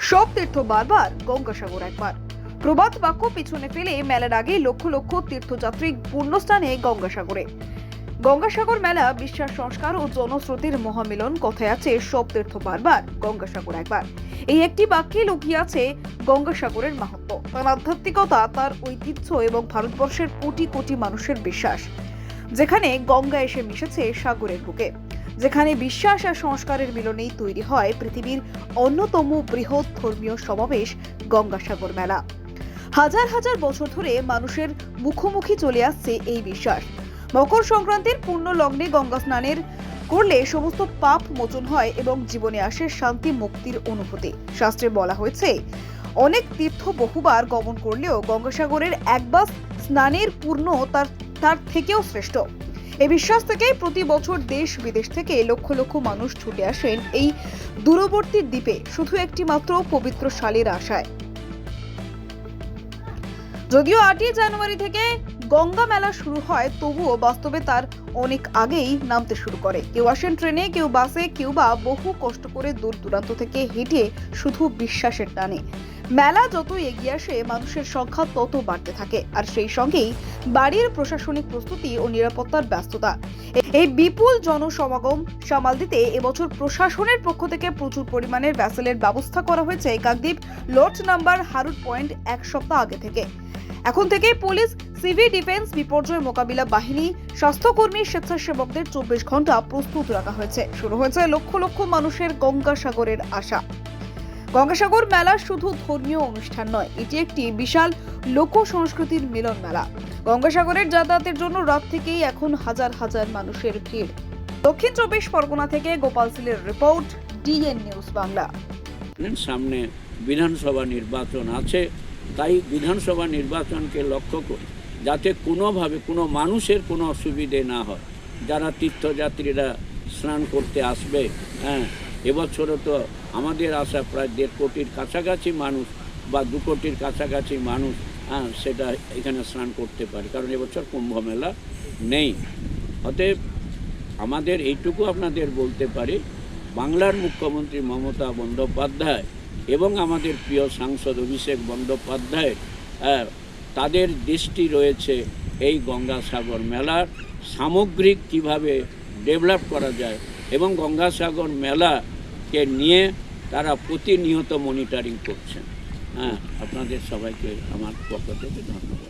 সব তীর্থ বারবার, গঙ্গাসাগর একবার। প্রবাদ বাক্য পিছনে ফেলে মেলার আগে লক্ষ লক্ষ তীর্থযাত্রী পূর্ণস্থানে গঙ্গাসাগরে। গঙ্গাসাগর মেলা বিশ্বাস, সংস্কার ও জনস্রোতের মহামিলন। কথায় আছে সব তীর্থ বারবার, গঙ্গাসাগর একবার। এই একটি বাক্যে লুকিয়ে আছে গঙ্গাসাগরের মাহাত্ম্য, তার আধ্যাত্মিকতা, তার ঐতিহ্য এবং ভারতবর্ষের কোটি কোটি মানুষের বিশ্বাস। যেখানে গঙ্গা এসে মিশেছে সাগরের বুকে, যেখানে বিশ্বাস আর সংস্কারের মিলনেই তৈরি হয় পৃথিবীর অন্যতম বৃহৎ ধর্মীয় সমাবেশ গঙ্গাসাগর মেলা। হাজার হাজার বছর ধরে মানুষের মুখোমুখি চলে আসছে এই বিশ্বাস। মকর সংক্রান্তির পূর্ণ লগ্নে গঙ্গা স্নানের করলে সমস্ত পাপ মোচন হয় এবং জীবনে আসে শান্তি, মুক্তির অনুভূতি। শাস্ত্রে বলা হয়েছে অনেক তীর্থ বহুবার গমন করলেও গঙ্গাসাগরের একবার স্নানের পূর্ণ তার থেকেও শ্রেষ্ঠ। এই বিশ্বাস থেকেই প্রতি বছর দেশ বিদেশ থেকে লক্ষ লক্ষ মানুষ ছুটে আসেন এই দূরবর্তী দ্বীপে শুধু একটি মাত্র পবিত্র শালীর আশায়। যদিও 8ই জানুয়ারি থেকে গঙ্গা মেলা শুরু হয়, তবুও বাস্তবে তার অনেক আগেই নামতে শুরু করে। কেউ আসেন ট্রেনে, কেউ বাসে, কেউ বা বহু কষ্ট করে দূর দূরান্ত থেকে হেঁটে, শুধু বিশ্বাসের টানে। মেলা যত এগিয়ে আসে মানুষের সংখ্যা তত বাড়তে থাকে, আর সেই সঙ্গেই বাড়ির প্রশাসনিক প্রস্তুতি ও নিরাপত্তার ব্যস্ততা। এই বিপুল জনসমাগম সামাল দিতে এবছর প্রশাসনের পক্ষ থেকে প্রচুর পরিমাণের ভ্যাসেলের ব্যবস্থা করা হয়েছে কাকদ্বীপ লট নাম্বার হারুট পয়েন্ট এক সপ্তাহ আগে থেকে। এখন থেকেই পুলিশ, সিভিল ডিফেন্স, বিপর্যয় মোকাবিলা বাহিনী, স্বাস্থ্যকর্মী, স্বেচ্ছাসেবকদের 24 ঘন্টা প্রস্তুত রাখা হয়েছে। শুরু হয়েছে লক্ষ লক্ষ মানুষের গঙ্গাসাগরের আশা। গঙ্গাসাগর মেলা শুধু ধর্মীয় অনুষ্ঠান নয়, এটি একটি বিশাল লোক সংস্কৃতির মিলন মেলা। গঙ্গাসাগরের যাতায়াতের জন্য রাত থেকেই এখন হাজার হাজার মানুষের ভিড়। দক্ষিণ 24 পরগনা থেকে গোপাল সিলের রিপোর্ট, ডিএন নিউজ বাংলা। সামনে বিধানসভা নির্বাচন আছে, তাই বিধানসভা নির্বাচনকে লক্ষ্য করে যাতে কোনোভাবে কোনো মানুষের কোনো অসুবিধে না হয়, যারা তীর্থযাত্রীরা স্নান করতে আসবে, এবছরও তো আমাদের আশা প্রায় 1.5 কোটির কাছাকাছি মানুষ বা 2 কোটির কাছাকাছি মানুষ সেটা এখানে স্নান করতে পারে, কারণ এবছর কুম্ভ মেলা নেই। অতএব আমাদের এইটুকু আপনাদের বলতে পারি, বাংলার মুখ্যমন্ত্রী মমতা বন্দ্যোপাধ্যায় এবং আমাদের প্রিয় সাংসদ অভিষেক বন্দ্যোপাধ্যায় তাদের দৃষ্টি রয়েছে এই গঙ্গাসাগর মেলার সামগ্রিক কিভাবে ডেভেলপ করা যায়, এবং গঙ্গাসাগর মেলাকে নিয়ে তারা প্রতিনিয়ত মনিটরিং করছেন। আপনাদের সবাইকে আমার পক্ষ থেকে ধন্যবাদ।